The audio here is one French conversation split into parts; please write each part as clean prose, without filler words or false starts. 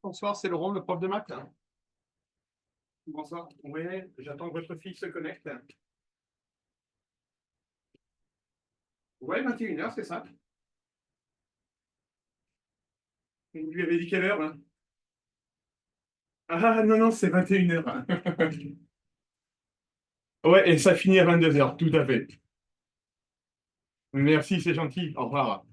Bonsoir, c'est Laurent, le prof de maths. Bonsoir. Oui, j'attends que votre fille se connecte. Ouais, 21h, c'est ça. Vous lui avez dit quelle heure, hein? Ah non, non, c'est 21h. Ouais, et ça finit à 22h, tout à fait. Merci, c'est gentil. Au revoir.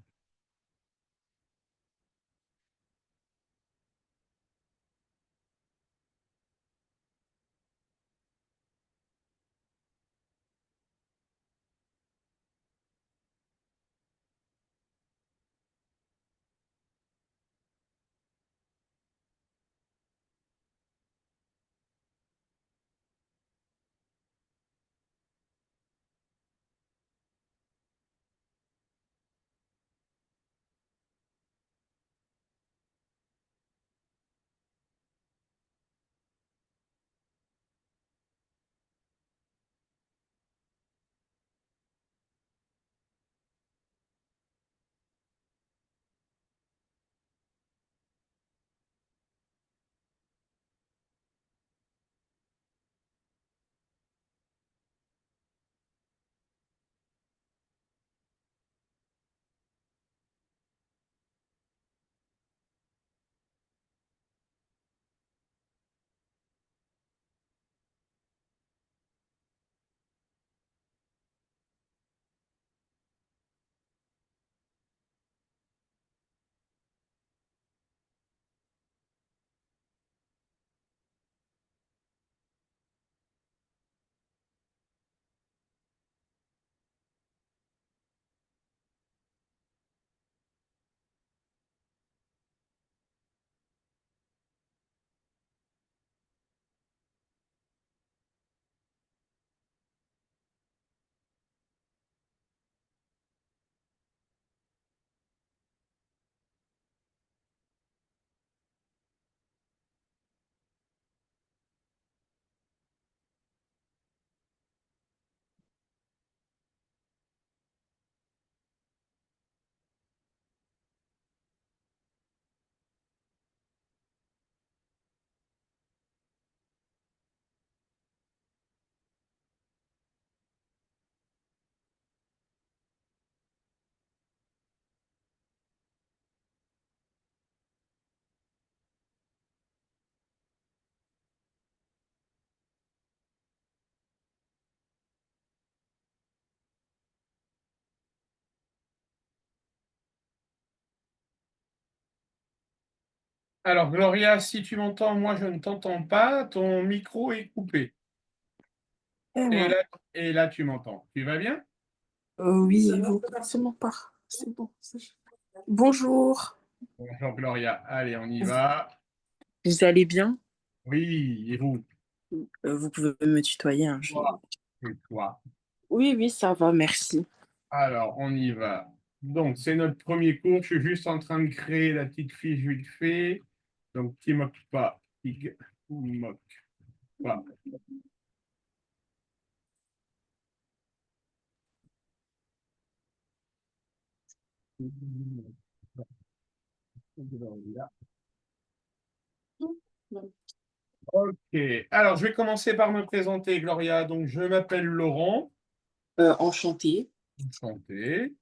Alors, Gloria, si tu m'entends, moi je ne t'entends pas. Ton micro est coupé. Et Ouais. là, et là, tu m'entends. Tu vas bien? Oui, c'est mon part. C'est bon. Bonjour. Bonjour, Gloria. Allez, on y va. Vous allez bien? Oui, et vous? Vous pouvez me tutoyer, hein, Toi. Et toi. Oui, oui, ça va, merci. Alors, on y va. Donc, c'est notre premier cours. Je suis juste en train de créer la petite fiche vite fait. Donc, qui moque pas. Qui moque pas. Ok. Alors, je vais commencer par me présenter, Gloria. Donc, je m'appelle Laurent. Enchantée. Enchanté.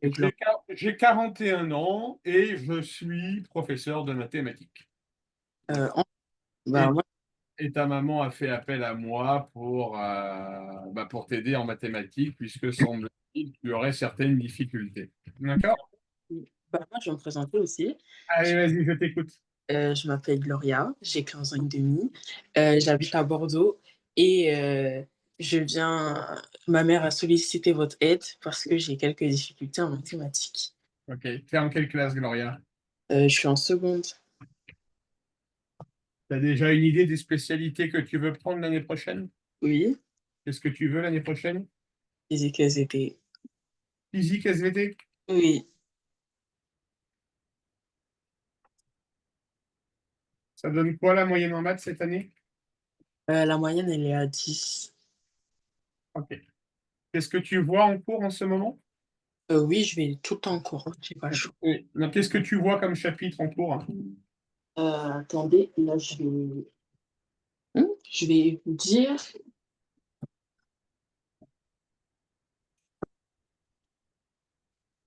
Avec Laure. J'ai 41 ans et je suis professeur de mathématiques. Euh, en- Et, moi, et ta maman a fait appel à moi pour t'aider en mathématiques, puisque semble-t-il tu aurais certaines difficultés. D'accord? moi, je vais me présenter aussi. Allez, vas-y, je t'écoute. Je m'appelle Gloria, j'ai 15 ans et demi. J'habite à Bordeaux et ma mère a sollicité votre aide parce que j'ai quelques difficultés en mathématiques. Ok. T'es en quelle classe, Gloria? Je suis en seconde. T'as déjà une idée des spécialités que tu veux prendre l'année prochaine? Oui, Qu'est-ce que tu veux l'année prochaine? physique SVT. Physique, SVT? Oui. Ça donne quoi la moyenne en maths cette année? La moyenne, elle est à 10. Ok. Qu'est-ce que tu vois en cours en ce moment? Oui, je vais tout le temps en cours, hein, j'ai pas le choix. Oui. Non, qu'est-ce que tu vois comme chapitre en cours, hein? Attendez, là, je vais vous dire,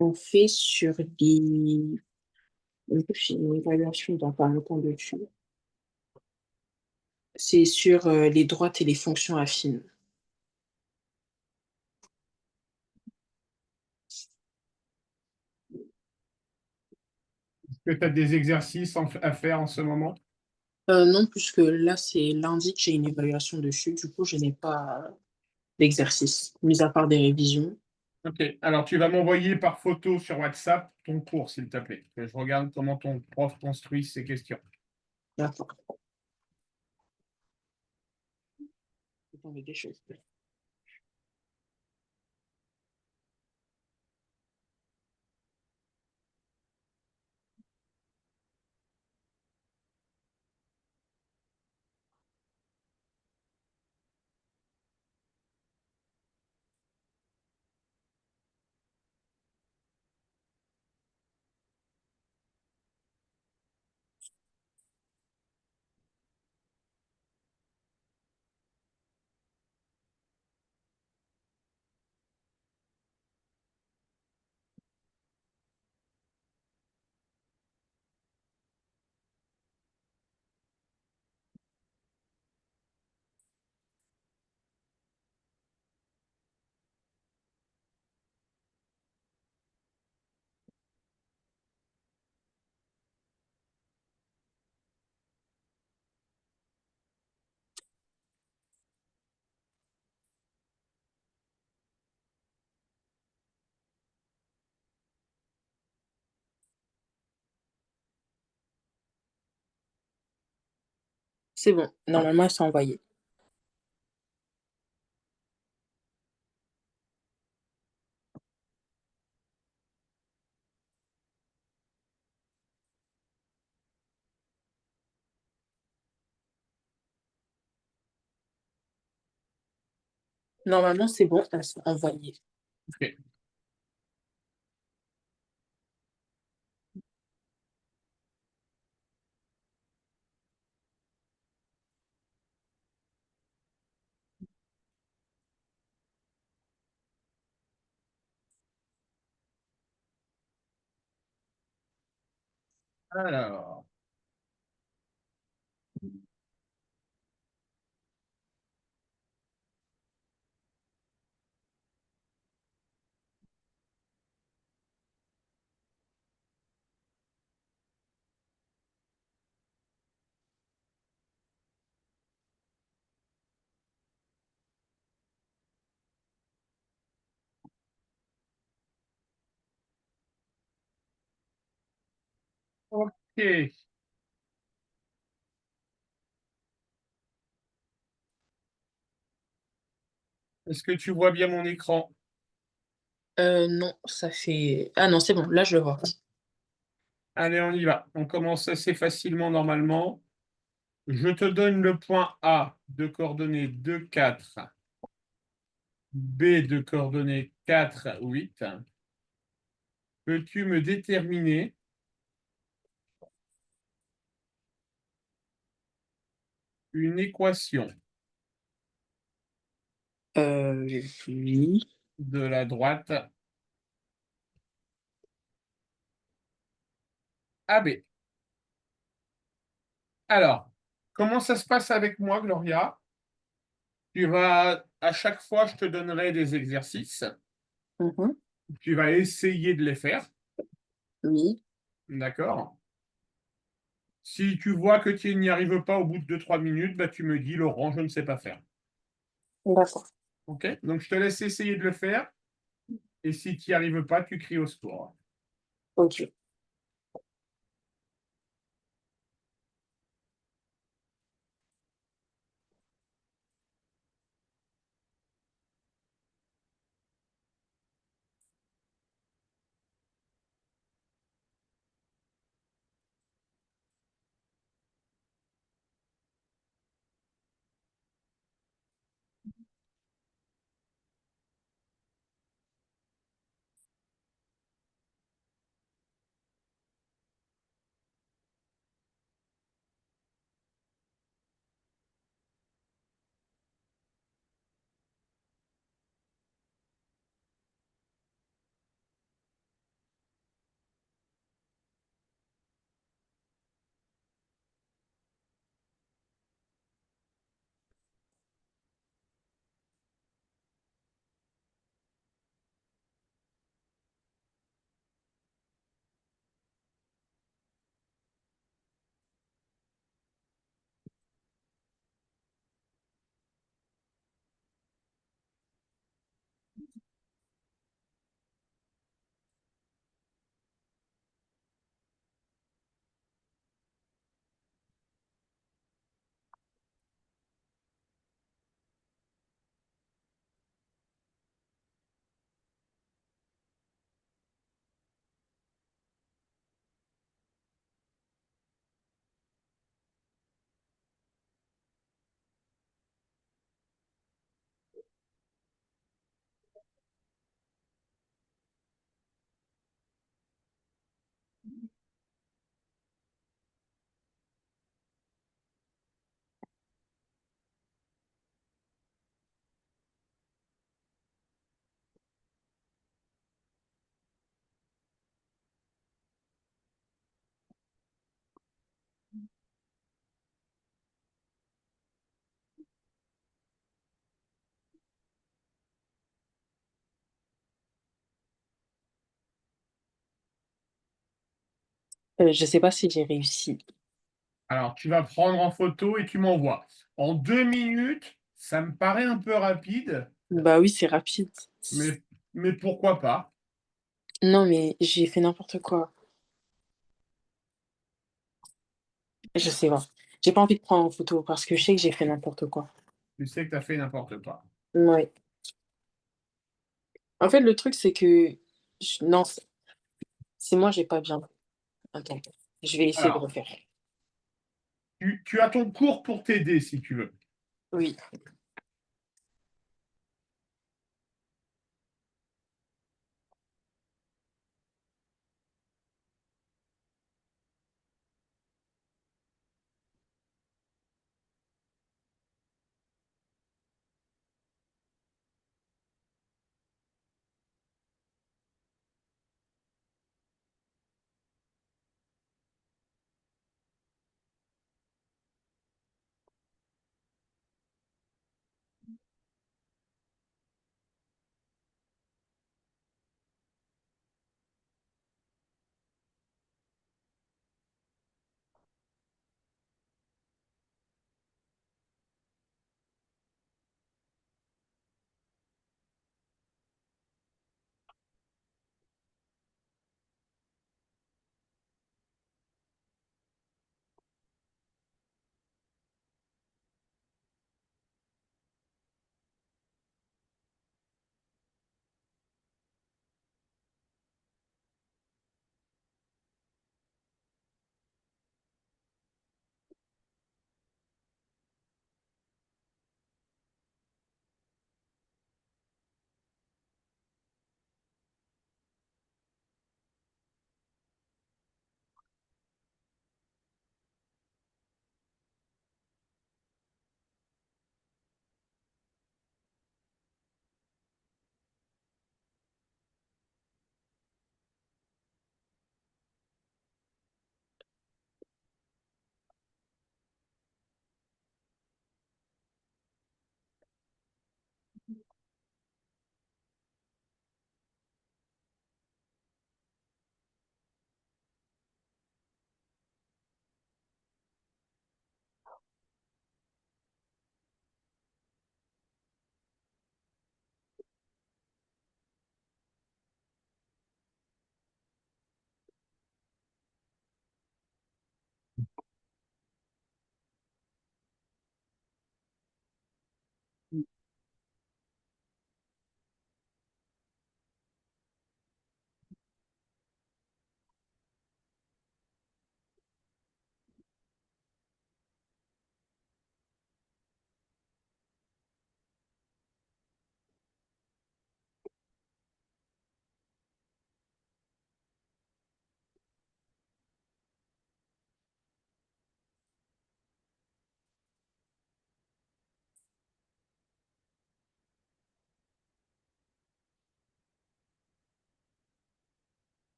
on fait sur les j'ai une évaluation dans pas longtemps dessus. C'est sur, les droites et les fonctions affines. Est-ce que tu as des exercices à faire en ce moment? Non, puisque là, c'est lundi que j'ai une évaluation dessus, du coup, je n'ai pas d'exercice, mis à part des révisions. Ok, alors tu vas m'envoyer par photo sur WhatsApp ton cours, s'il te plaît, que je regarde comment ton prof construit ces questions. D'accord. Attendez des choses. C'est bon, normalement, elles sont envoyées. Normalement, c'est bon, elles sont envoyées. Ok. Alors, ok. Est-ce que tu vois bien mon écran? Non, ça fait ah non, c'est bon, là, je le vois. Allez, on y va. On commence assez facilement normalement. Je te donne le point A de coordonnées 2, 4, B de coordonnées 4, 8. Peux-tu me déterminer une équation Oui. de la droite AB? Alors, comment ça se passe avec moi, Gloria? À chaque fois, je te donnerai des exercices. Mmh. Tu vas essayer de les faire, Oui. d'accord? Si tu vois que tu n'y arrives pas au bout de 2, 3 minutes, bah, tu me dis, Laurent, je ne sais pas faire. D'accord. OK? Donc, je te laisse essayer de le faire. Et si tu n'y arrives pas, tu cries au secours. OK. Je sais pas si j'ai réussi. Alors, tu vas prendre en photo et tu m'envoies. En 2 minutes, ça me paraît un peu rapide, Bah oui, c'est rapide. mais, mais pourquoi pas? Non, mais j'ai fait n'importe quoi. Je sais pas. J'ai pas envie de prendre en photo parce que je sais que j'ai fait n'importe quoi. Tu sais que tu as fait n'importe quoi. Ouais. En fait, le truc, c'est que non, c'est moi, j'ai pas bien. Attends, je vais essayer de Alors, refaire. tu as ton cours pour t'aider si tu veux. Oui.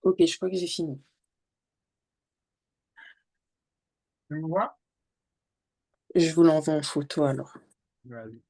Ok, je crois que j'ai fini. Tu me vois? Je vous l'envoie en photo alors. Vas-y.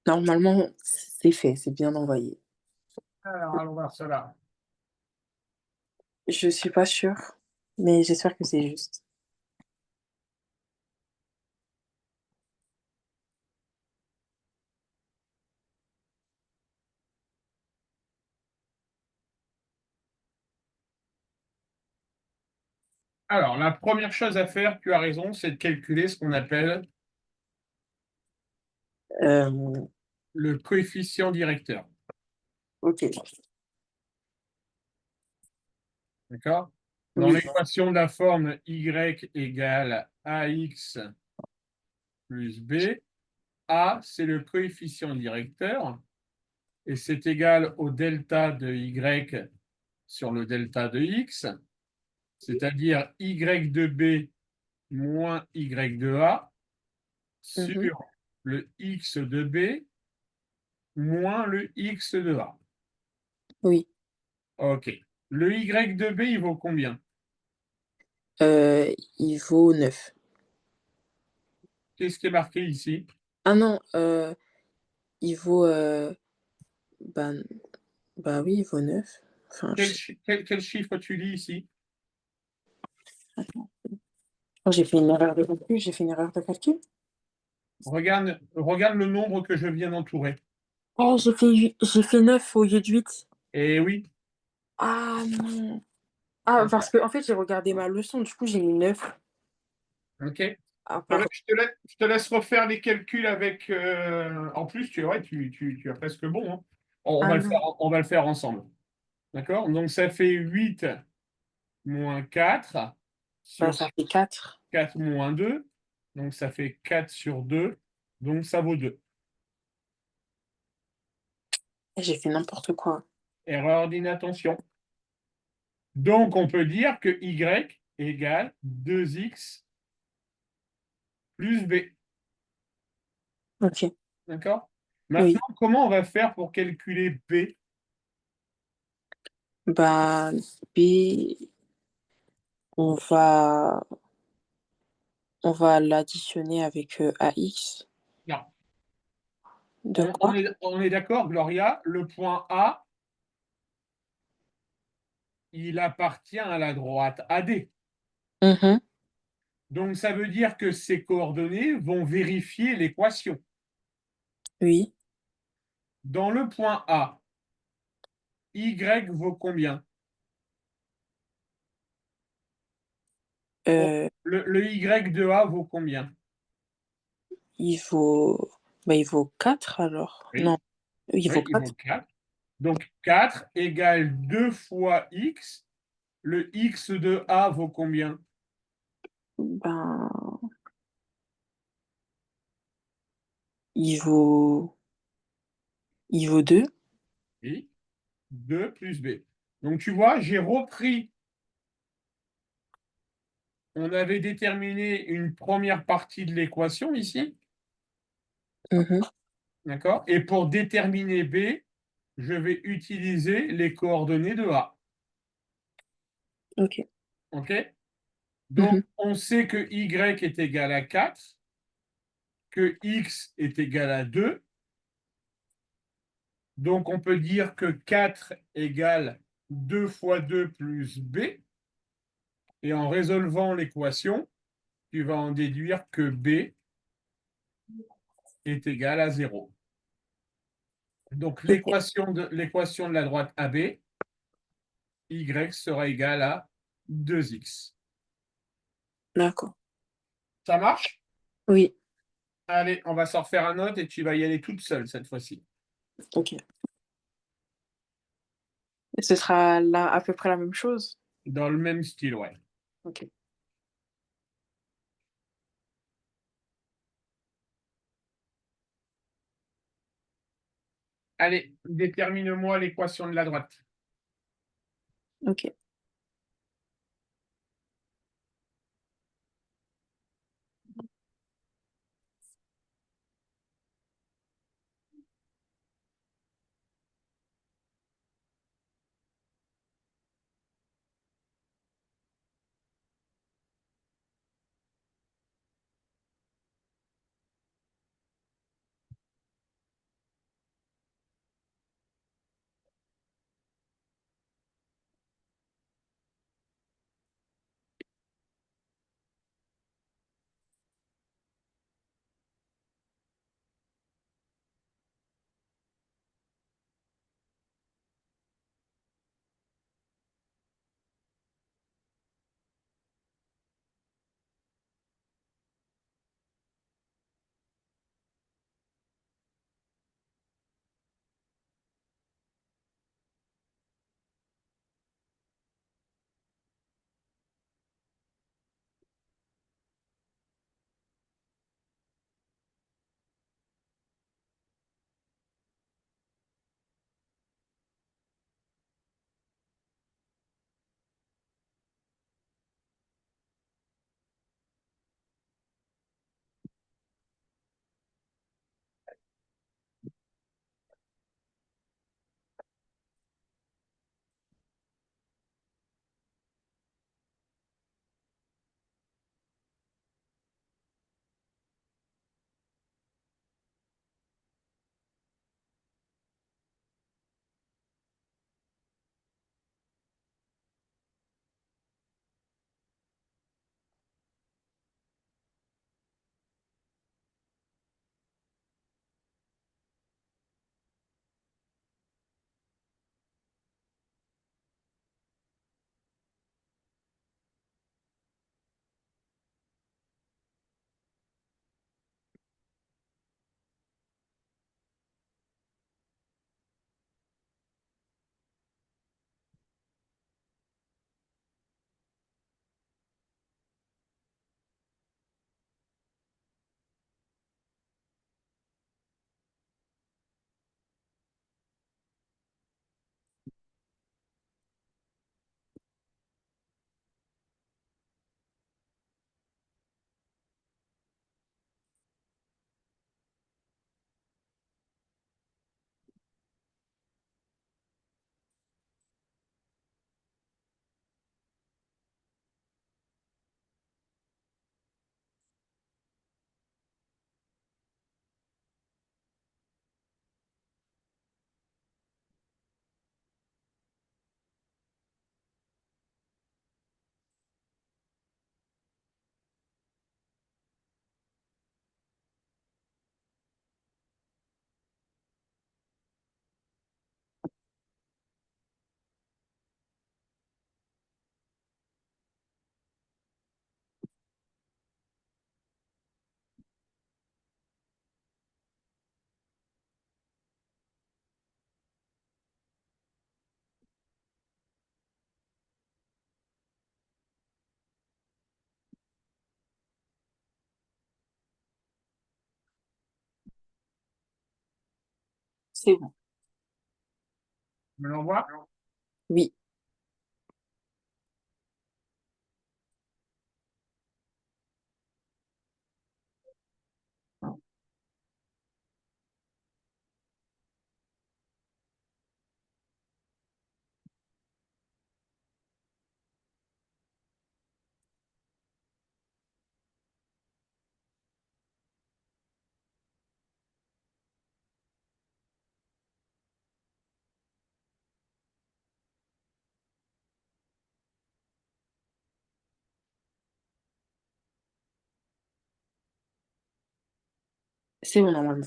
Normalement, c'est fait, c'est bien envoyé. Alors, allons voir cela. Je suis pas sûre, mais j'espère que c'est juste. Alors, la première chose à faire, tu as raison, c'est de calculer ce qu'on appelle Euh, le coefficient directeur. ok. D'accord? Dans Oui. l'équation de la forme y égale ax plus b, a, c'est le coefficient directeur et c'est égal au delta de y sur le delta de x, c'est-à-dire y de b moins y de a Mhm. sur le x de b moins le x de a. Oui. OK. Le y de b, il vaut combien? Il vaut 9. Qu'est-ce qui est marqué ici? Ah non, il vaut, bah, bah oui, il vaut 9. Enfin, je sais Quel chiffre tu lis ici? pas. Oh, j'ai fait une erreur de calcul, j'ai fait une erreur de calcul. Regarde le nombre que je viens d'entourer. Oh, j'ai fait 9 au lieu de 8. Eh oui. Ah non. Ah, parce que en fait, j'ai regardé ma leçon, du coup, j'ai mis 9. OK. Ah, pardon. Je te laisse refaire les calculs avec. En plus, ouais, tu as presque bon, hein. Ah non. On va le faire ensemble. D'accord? Donc, ça fait 8 moins 4 Bah, sur ça fait 4. 4 moins 2. Donc, ça fait 4 sur 2. Donc, ça vaut 2. J'ai fait n'importe quoi. Erreur d'inattention. Donc, on peut dire que y égale 2x plus b. Ok. D'accord? Oui. Maintenant, comment on va faire pour calculer b? Bah, B, on va, on va l'additionner avec AX. Non. De quoi? On est d'accord, Gloria, le point A, il appartient à la droite AD. Mhm. Donc, ça veut dire que ces coordonnées vont vérifier l'équation. Oui. Dans le point A, Y vaut combien? Bon, Euh, le Y de A vaut combien? il vaut, bah, il vaut 4 alors. Non, Oui, il vaut oui, il vaut 4. 4. Donc, 4 égale 2 fois X. Le X de A vaut combien? Ben, il vaut, il vaut 2. Oui, 2 plus B. Donc, tu vois, j'ai repris. On avait déterminé une première partie de l'équation ici. Mhm. D'accord? Et pour déterminer B, je vais utiliser les coordonnées de A. Ok. OK? Donc, Mhm. on sait que Y est égal à 4, que X est égal à 2. Donc, on peut dire que 4 égale 2 fois 2 plus B. Et en résolvant l'équation, tu vas en déduire que B est égal à 0. Donc, Ok. l'équation de la droite AB, Y sera égal à 2X. D'accord. Ça marche? Oui. Allez, on va s'en refaire un autre et tu vas y aller toute seule cette fois-ci. Ok. Et ce sera là à peu près la même chose. Dans le même style, ouais. Ok. Allez, détermine-moi l'équation de la droite. Ok. C'est bon. Tu me l'envoies? Oui. C'est bon, normalement.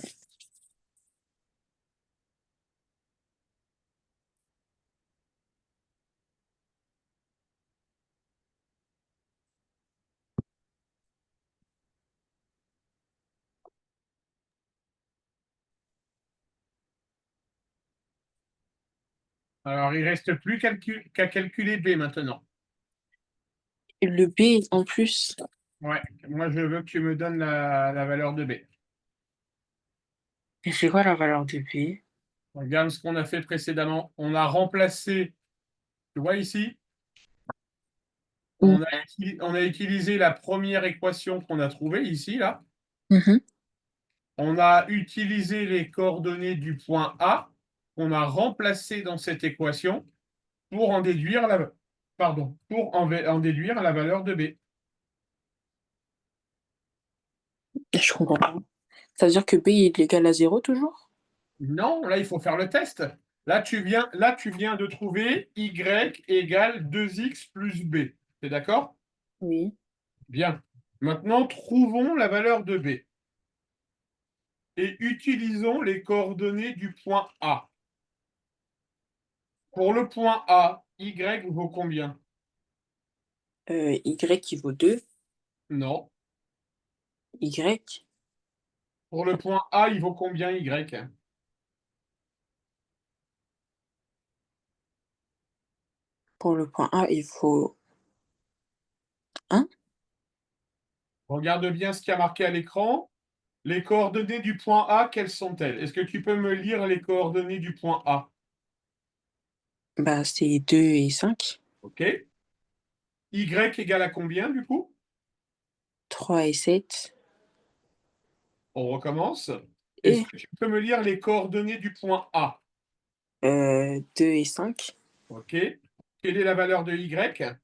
Alors, il reste plus qu'à calculer B maintenant. Et le B, en plus, Ouais, moi je veux que tu me donnes la valeur de B. et c'est quoi la valeur de B? Regarde ce qu'on a fait précédemment. On a remplacé, tu vois ici, Mm. on a utilisé la première équation qu'on a trouvée ici, là. Mhm. On a utilisé les coordonnées du point A qu'on a remplacé dans cette équation pour en déduire en déduire la valeur de B. Je comprends pas. Ça veut dire que B est égal à 0 toujours? Non, là, il faut faire le test. Là, tu viens de trouver y égale 2x plus b. T'es d'accord? Oui. Bien. Maintenant, trouvons la valeur de b et utilisons les coordonnées du point A. Pour le point A, y vaut combien? Y qui vaut 2. Non. Y. Pour le point A, il vaut combien y? Pour le point A, il faut 1. Regarde bien ce qui a marqué à l'écran. Les coordonnées du point A, quelles sont-elles? Est-ce que tu peux me lire les coordonnées du point A? Bah, c'est 2 et 5. OK. Y égale à combien, du coup? 3 et 7. On recommence. Est-ce Et que tu peux me lire les coordonnées du point A? 2 et 5. OK. Quelle est la valeur de Y?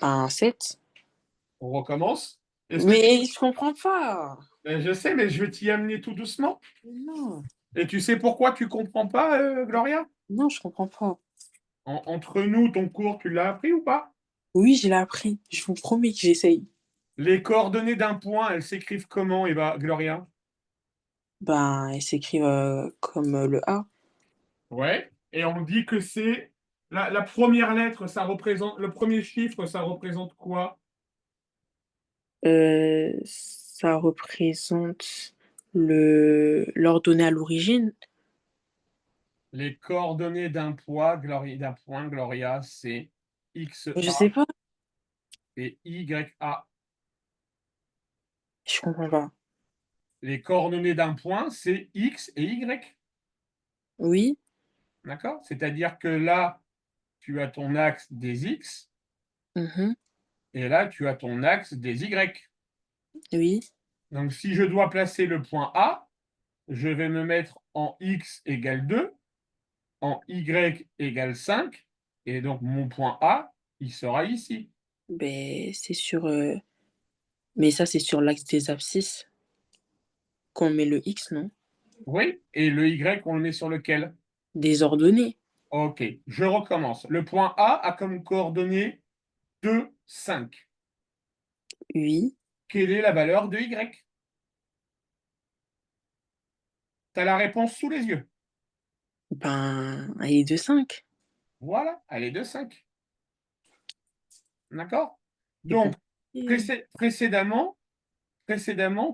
Ben, 7. On recommence. Est-ce que tu... Mais je comprends pas. Je sais, mais je vais t'y amener tout doucement. Non. Et tu sais pourquoi tu comprends pas, Gloria? Non, je comprends pas. Entre nous, ton cours, tu l'as appris ou pas? Oui, je l'ai appris. Je vous promets que j'essaye. Les coordonnées d'un point, elles s'écrivent comment, Eva, Gloria? Ben, elles s'écrivent comme le A. Ouais. Et on dit que c'est la première lettre, ça représente le premier chiffre, ça représente quoi? Ça représente l'ordonnée à l'origine. Les coordonnées d'un point, Gloria, c'est Je XA sais pas. et YA. Je comprends pas. Les coordonnées d'un point, c'est X et Y. Oui. D'accord? C'est-à-dire que là, tu as ton axe des X Mhm. et là, tu as ton axe des Y. Oui. Donc, si je dois placer le point A, je vais me mettre en X égale 2, en Y égale 5, et donc mon point A, il sera ici. Ben, c'est sur. Mais ça, c'est sur l'axe des abscisses qu'on met le X, non? Oui, et le Y, on le met sur lequel? Des ordonnées. Ok, je recommence. Le point A a comme coordonnée 2, 5. Oui. Quelle est la valeur de Y? Tu as la réponse sous les yeux. Ben, elle est de 5. Voilà, elle est de 5. D'accord? C'est Donc, compliqué. précédemment,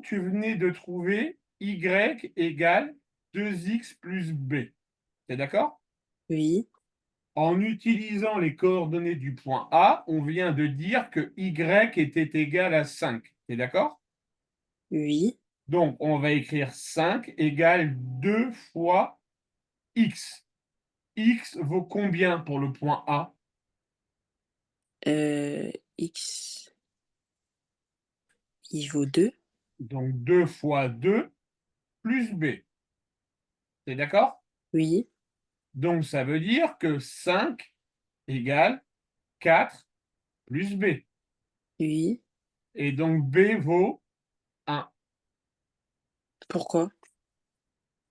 tu venais de trouver Y égale 2x plus B. T'es d'accord? Oui. En utilisant les coordonnées du point A, on vient de dire que Y était égal à 5. T'es d'accord? Oui. Donc, on va écrire 5 égale 2 fois x. X vaut combien pour le point A? X, il vaut 2. Donc 2 fois 2 plus B. T'es d'accord? Oui, Donc ça veut dire que 5 égale 4 plus B. oui. Et donc B vaut 1. Pourquoi?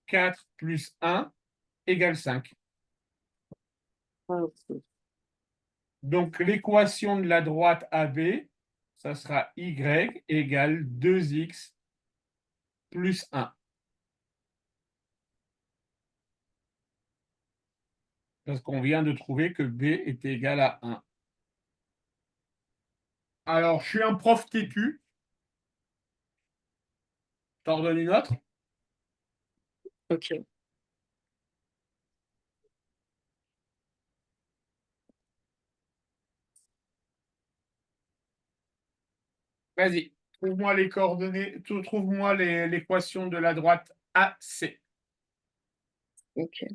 4 plus 1 égale 5. Ah, OK. Donc l'équation de la droite AB, ça sera Y égale 2x plus 1. Parce qu'on vient de trouver que B était égal à 1. Alors, je suis un prof têtu. T'en redonnes une autre? OK. Vas-y, trouve-moi les coordonnées, trouve-moi l'équation de la droite AC. OK.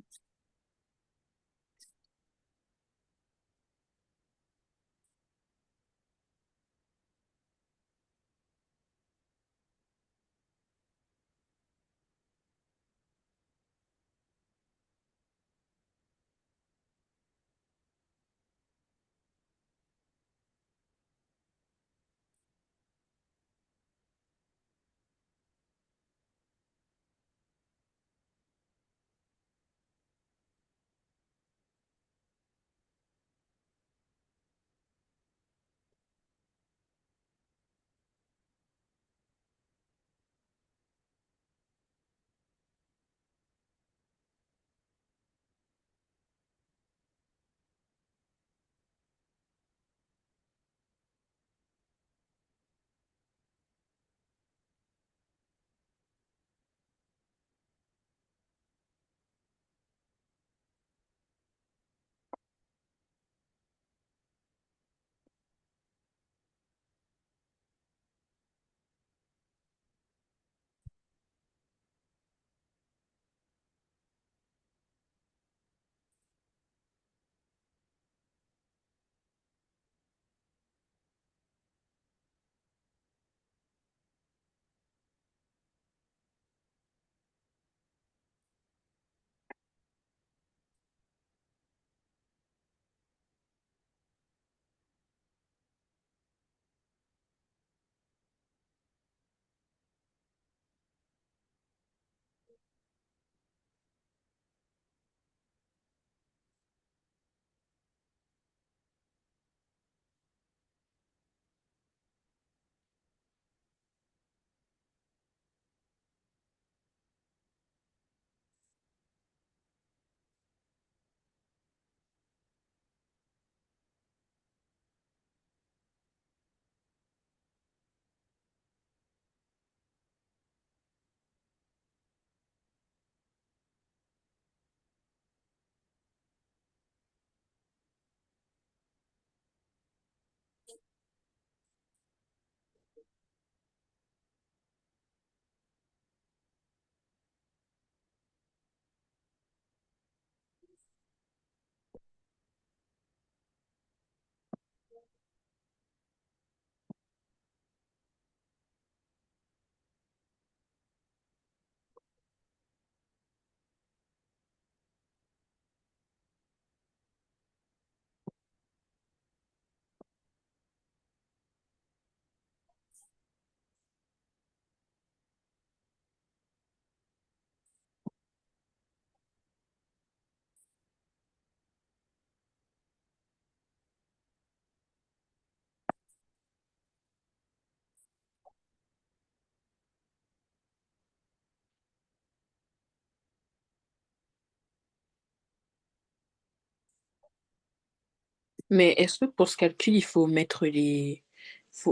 Mais est-ce que pour ce calcul, faut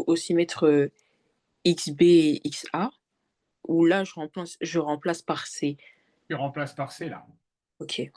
aussi mettre, XB et XA? Ou là, je remplace par C? Tu remplaces par C là. OK.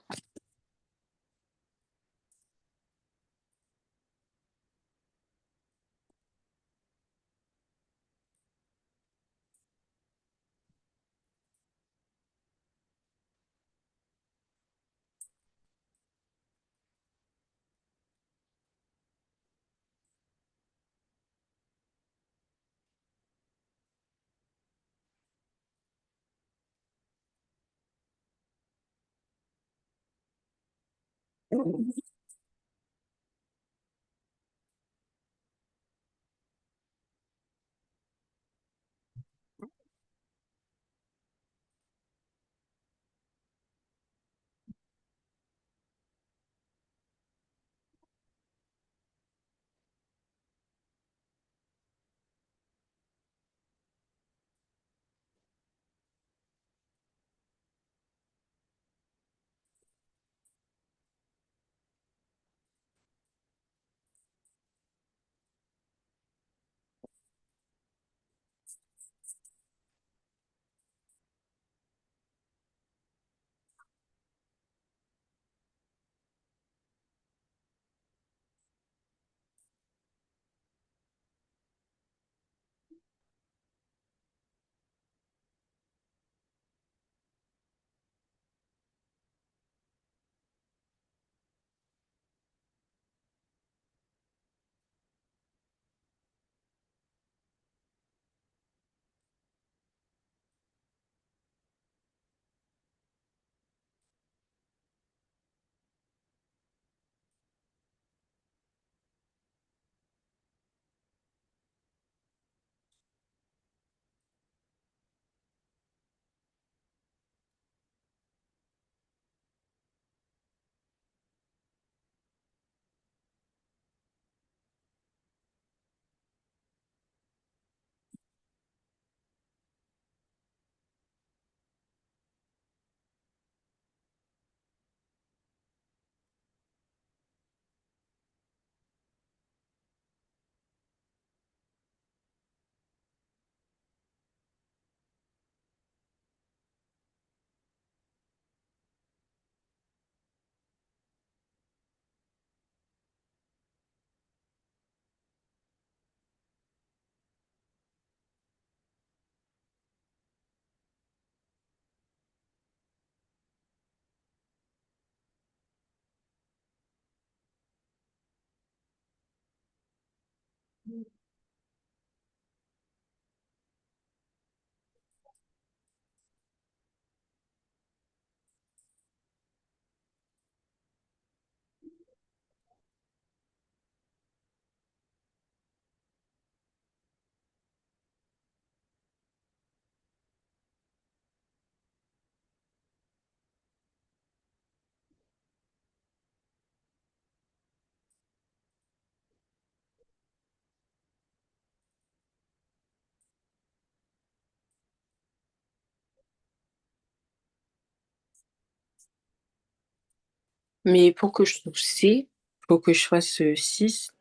Mais pour que je trouve C, faut que je fasse 6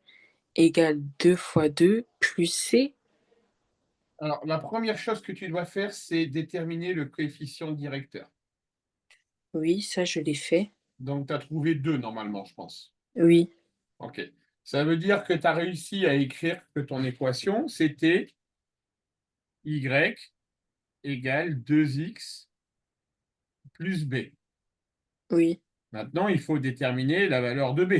égale 2 fois 2 plus C. Alors, la première chose que tu dois faire, c'est déterminer le coefficient directeur. Oui, ça, je l'ai fait. Donc, tu as trouvé 2 normalement, je pense. Oui, OK. Ça veut dire que tu as réussi à écrire que ton équation, c'était y égale 2x plus b. oui. Maintenant, il faut déterminer la valeur de b.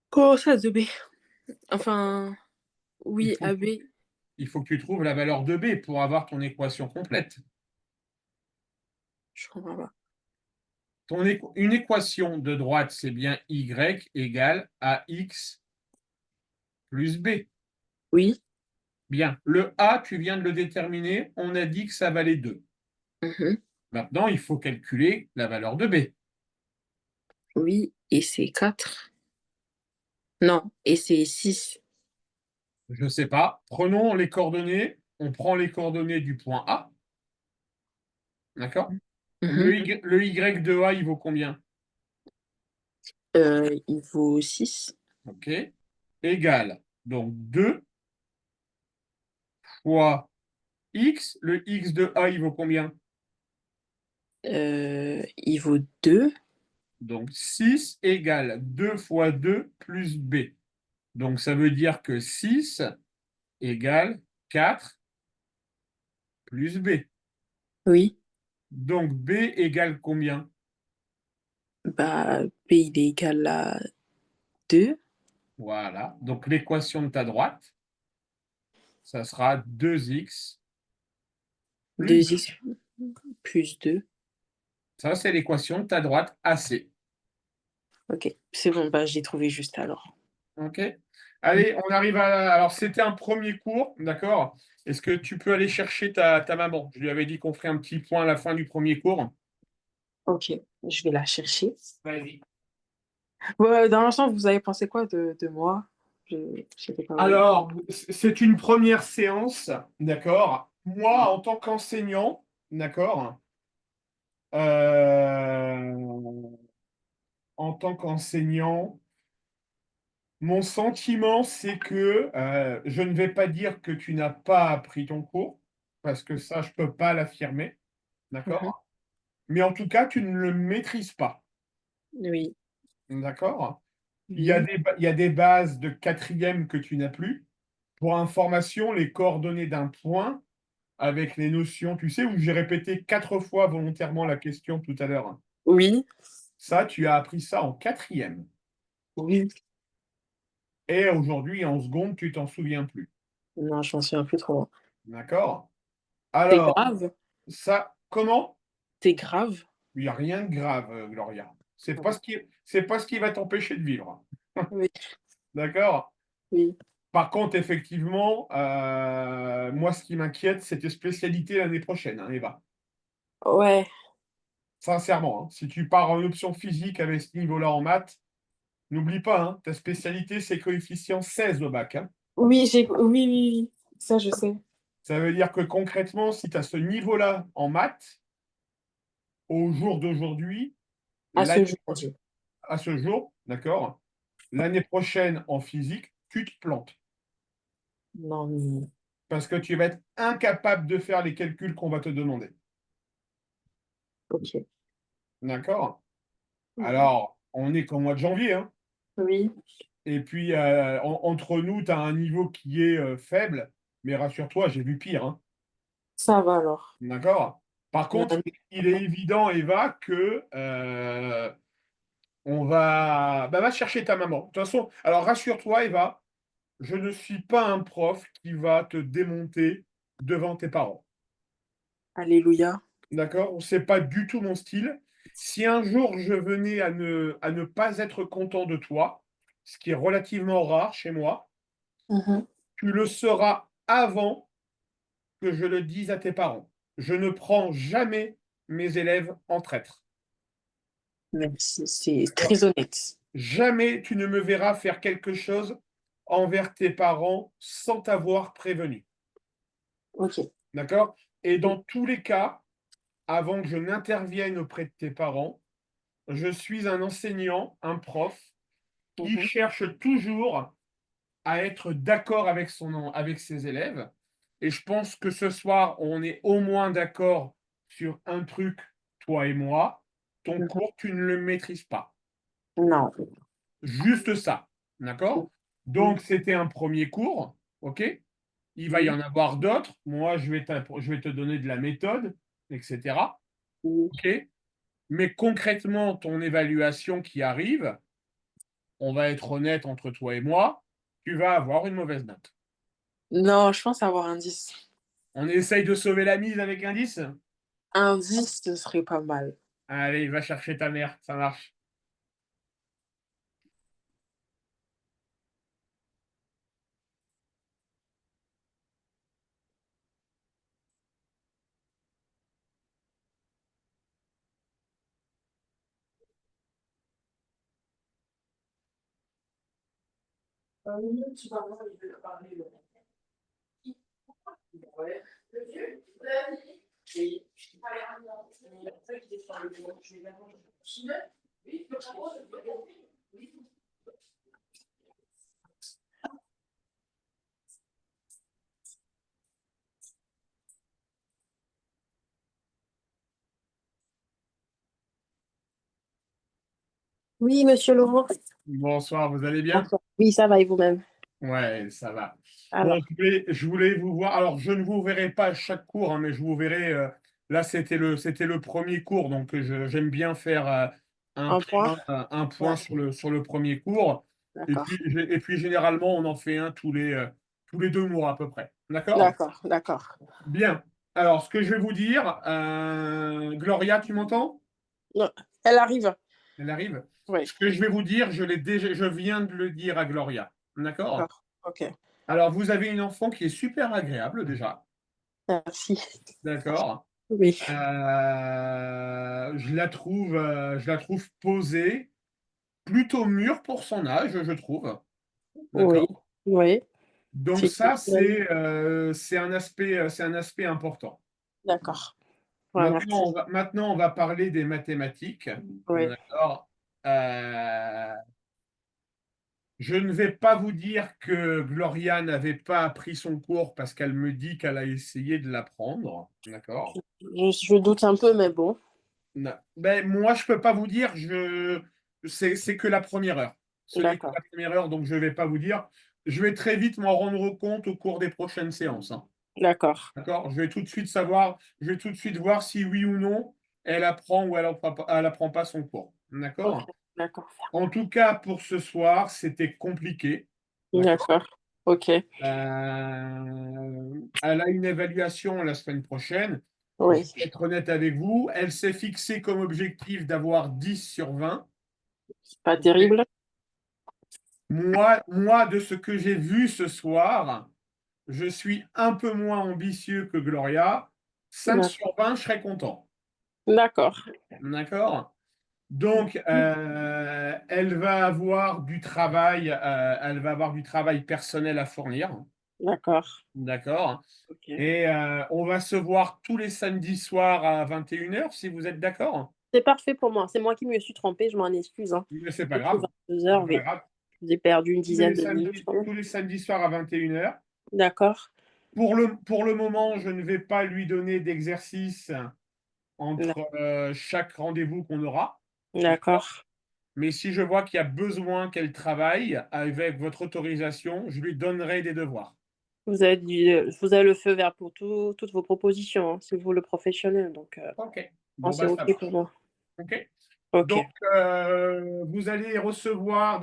Comment ça, 2B? Enfin, Il oui, faut, AB, il faut que tu trouves la valeur de b pour avoir ton équation complète. je comprends pas. Une équation de droite, c'est bien y égale ax plus b. Oui. Bien, le a, tu viens de le déterminer, on a dit que ça valait 2. Mhm. Maintenant, il faut calculer la valeur de b. Oui, et c'est 4. Non, et c'est 6. Je ne sais pas. Prenons les coordonnées. On prend les coordonnées du point A. D'accord? Mhm. Le y de A, il vaut combien? Il vaut 6. OK. Égale donc 2 fois x. Le x de A, il vaut combien? Il vaut 2. Donc 6 égale 2 fois 2 plus b. Donc ça veut dire que 6 égale 4 plus b. Oui. Donc b égale combien? Bah, B, il est égal à 2. Voilà. Donc l'équation de ta droite, ça sera 2x plus 2x plus 2. ça, c'est l'équation de ta droite AC. OK, c'est bon, bah, j'ai trouvé juste alors. OK? Mmh. Allez, on arrive à alors c'était un premier cours, d'accord? Est-ce que tu peux aller chercher ta maman? Je lui avais dit qu'on ferait un petit point à la fin du premier cours. OK, je vais la chercher. Vas-y. Ouais, dans l'ensemble, vous avez pensé quoi de moi? Je J'étais pas mal. Alors, c'est une première séance, d'accord? Moi, en tant qu'enseignant, d'accord? Heu, En tant qu'enseignant, mon sentiment, c'est que, je ne vais pas dire que tu n'as pas appris ton cours, parce que ça, je peux pas l'affirmer, Mmh. d'accord? Mais en tout cas, tu ne le maîtrises pas, Oui. d'accord? Oui. Il y a des bases de quatrième que tu n'as plus. Pour information, les coordonnées d'un point avec les notions, tu sais, où j'ai répété 4 fois volontairement la question tout à l'heure. Oui. Ça, tu as appris ça en quatrième. Oui. Et aujourd'hui, en seconde, tu t'en souviens plus. Non, je m'en souviens plus trop. D'accord? C'est Alors, grave? ça comment? C'est grave? Il y a rien de grave, Gloria. Ah bon. C'est pas ce qui va t'empêcher de vivre. Oui, D'accord? oui. Par contre, effectivement, moi, ce qui m'inquiète, c'est tes spécialités l'année prochaine, hein, Eva. Ouais. Sincèrement, hein. Si tu pars en option physique avec ce niveau-là en maths, n'oublie pas, hein, ta spécialité, c'est coefficient 16 au bac, hein. Oui, oui, oui, oui, ça je sais. Ça veut dire que concrètement, si tu as ce niveau-là en maths, au jour d'aujourd'hui, À ce l'année jour, prochaine à ce jour, d'accord? L'année prochaine en physique, tu te plantes. non mais Parce que tu vas être incapable de faire les calculs qu'on va te demander. OK. D'accord? Mmh. Alors, on est qu'au mois de janvier, hein. Oui, Et puis, entre nous, tu as un niveau qui est, faible, mais rassure-toi, j'ai vu pire, hein. ça va alors. D'accord? Par Non, contre, non, il est évident, Eva, que, on va va chercher ta maman. De toute façon alors rassure-toi, Eva, je ne suis pas un prof qui va te démonter devant tes parents. alléluia. D'accord? C'est pas du tout mon style. Si un jour je venais à ne pas être content de toi, ce qui est relativement rare chez moi, Mmh. tu le sauras avant que je le dise à tes parents. Je ne prends jamais mes élèves en traître. Merci, c'est D'accord? très honnête. Jamais tu ne me verras faire quelque chose envers tes parents sans t'avoir prévenu. OK. D'accord? Et Oui. dans tous les cas, avant que je n'intervienne auprès de tes parents, je suis un enseignant, un prof qui Mmh. cherche toujours à être d'accord avec avec ses élèves. Et je pense que ce soir, on est au moins d'accord sur un truc, toi et moi. Ton Mmh. cours, tu ne le maîtrises pas. Non. Juste ça. D'accord? Oui, Donc, c'était un premier cours. OK? Il va y oui, en avoir d'autres. Moi, je vais te donner de la méthode, etc. oui. OK? Mais concrètement, ton évaluation qui arrive, on va être honnête entre toi et moi, tu vas avoir une mauvaise note. Non, je pense avoir un 10. On essaye de sauver la mise avec un 10? Un 10, ce serait pas mal. Allez, va chercher ta mère, ça marche. Oui, monsieur Laurent. Bonsoir, vous allez bien? Bonsoir. Oui, ça va et vous-même? Ouais, ça va. Bon, Alors, je voulais vous voir. Alors, je ne vous verrai pas à chaque cours, hein, mais je vous verrai. Là, c'était le premier cours, donc j'aime bien faire un point? un point Ouais, sur le premier cours. d'accord. Et puis, généralement, on en fait un tous les 2 mois à peu près. D'accord? D'accord, d'accord. Bien. Alors, ce que je vais vous dire, Gloria, tu m'entends? Non, elle arrive. Elle arrive? Oui, Ce que je vais vous dire, je viens de le dire à Gloria. D'accord? d'accord. OK. Alors, vous avez une enfant qui est super agréable déjà. Merci. D'accord? Oui, Je la trouve posée, plutôt mûre pour son âge, je trouve. oui, D'accord? oui. Donc C'est ça, oui, c'est un aspect important. d'accord. Ouais, merci. Maintenant, on va parler des mathématiques. Oui, D'accord? Heu, je ne vais pas vous dire que Gloria n'avait pas appris son cours parce qu'elle me dit qu'elle a essayé de l'apprendre. D'accord? je doute un peu, mais bon. Na beh, moi, je peux pas vous dire, c'est que la première heure. Ce n'est que D'accord, la première heure, donc je vais pas vous dire. Je vais très vite m'en rendre compte au cours des prochaines séances, hein. d'accord. D'accord? Je vais tout de suite voir si oui ou non, elle apprend ou elle apprend pas son cours. OK, D'accord? d'accord. En tout cas, pour ce soir, c'était compliqué. D'accord? D'accord. OK. Elle a une évaluation la semaine prochaine. Je Oui, vais être honnête avec vous, elle s'est fixée comme objectif d'avoir 10/20. c'est pas OK? terrible. Moi, de ce que j'ai vu ce soir, je suis un peu moins ambitieux que Gloria. 5/20, je serais content. D'accord, D'accord? Donc, elle va avoir du travail personnel à fournir. d'accord. D'accord? OK. Et on va se voir tous les samedis soirs à 21h si vous êtes d'accord? C'est parfait pour moi. C'est moi qui me suis trompée, je m'en excuse, hein. Mais c'est pas J'ai cru grave, c'est 22 heures, pas oui. grave. J'ai perdu une dizaine de minutes quand même. Tous les samedis soirs à 21h. D'accord, Pour le moment, je ne vais pas lui donner d'exercice d'ac entre, chaque rendez-vous qu'on aura. D'accord? d'accord. Mais si je vois qu'il y a besoin qu'elle travaille, avec votre autorisation, je lui donnerai des devoirs. Vous avez le feu vert pour toutes vos propositions, hein. C'est vous le professionnel, donc OK. non, Bon, c'est bah, ça OK pour marche. moi. OK? Donc, OK, vous allez recevoir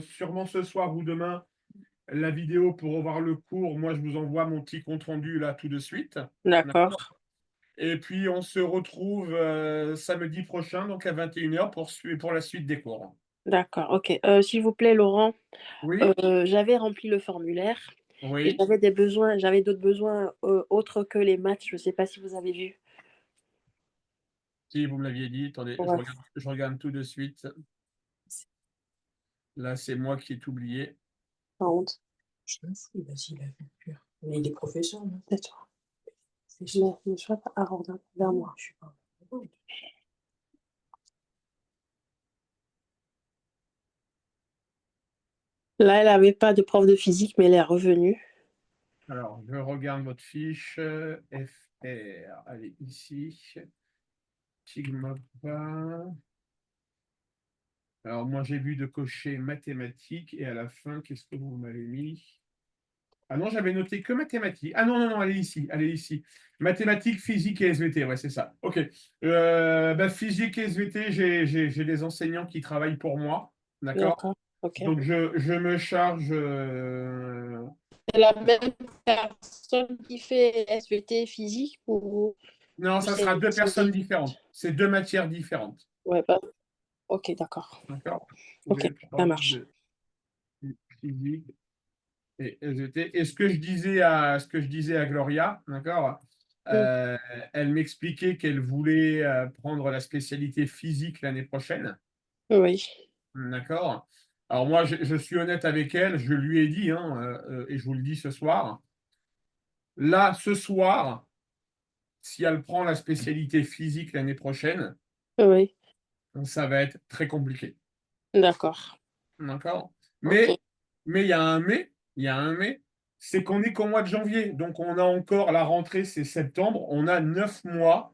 sûrement ce soir ou demain, la vidéo pour revoir le cours. Moi, je vous envoie mon petit compte rendu là tout de suite. d'accord, D'accord? Et puis on se retrouve, samedi prochain, donc à 21h pour la suite des cours. d'accord, OK. S'il vous plaît, Laurent, Oui? j'avais rempli le formulaire et Oui? j'avais d'autres besoins, autres que les maths, je ne sais pas si vous avez vu? Si, vous me l'aviez dit. Attendez, Ouais, je regarde tout de suite. Là, c'est moi qui ai tout oublié. pas honte. Je m'en fous, vas-y, la culture. Mais il est professeur, non? Peut-être. Ne sois pas arrogant vers moi. Je suis pas là, elle avait pas de prof de physique, mais elle est revenue. Alors, je regarde votre fiche, FR, allez, ici, sigma pas. Alors moi, j'ai vu de cocher mathématiques et à la fin, qu'est-ce que vous m'avez mis? Ah non, j'avais noté que mathématiques. Ah non, non, non, elle est ici, elle est ici. Mathématiques, physique et SVT, ouais, c'est ça. OK. Bah, physique et SVT, j'ai des enseignants qui travaillent pour moi, d'accord? D'accord, OK. Donc je me charge, C'est la même personne qui fait SVT physique non, ou ça sera 2 c'est personnes des différentes. C'est 2 matières différentes, ouais, bah, OK, d'accord. d'accord? OK, J'ai ça pas marche. de physique et SVT. Et ce que je disais à Gloria, d'accord? Mmh. Euh, Elle m'expliquait qu'elle voulait prendre la spécialité physique l'année prochaine, Oui, d'accord? Alors moi, je suis honnête avec elle, je lui ai dit, hein, et je vous le dis ce soir, là, ce soir, si elle prend la spécialité physique l'année prochaine, oui, ça va être très compliqué, d'accord. d'accord? OK, Mais il y a un mais, c'est qu'on est qu'au mois de janvier, donc on a encore la rentrée, c'est septembre, on a 9 mois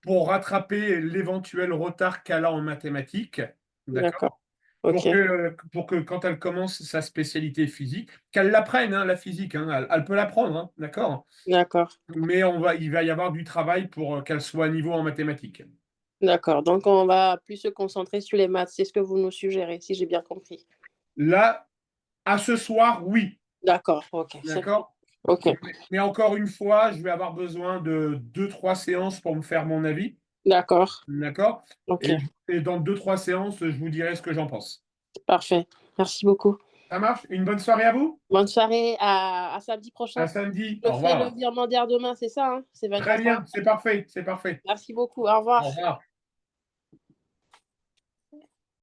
pour rattraper l'éventuel retard qu'elle a en mathématiques, d'accord? d'accord. OK, Pour que quand elle commence sa spécialité physique, qu'elle l'apprenne, hein, la physique, hein, elle peut l'apprendre, hein, d'accord? d'accord, Mais il va y avoir du travail pour qu'elle soit à niveau en mathématiques. d'accord. Donc on va plus se concentrer sur les maths, c'est ce que vous nous suggérez, si j'ai bien compris? Là, à ce soir, oui, D'accord, OK, c'est d'accord? OK, Mais encore une fois, je vais avoir besoin de 2, 3 séances pour me faire mon avis. D'accord. D'accord? Ok. Et dans 2-3 séances, je vous dirai ce que j'en pense. Parfait. Merci beaucoup. Ça marche? Une bonne soirée à vous? Bonne soirée. À samedi À prochain. samedi. Je Au fais le revoir. virement d'air demain, c'est ça, hein? C'est Très 24 heures. bien, c'est parfait, c'est parfait. Merci beaucoup. Au revoir. Au revoir.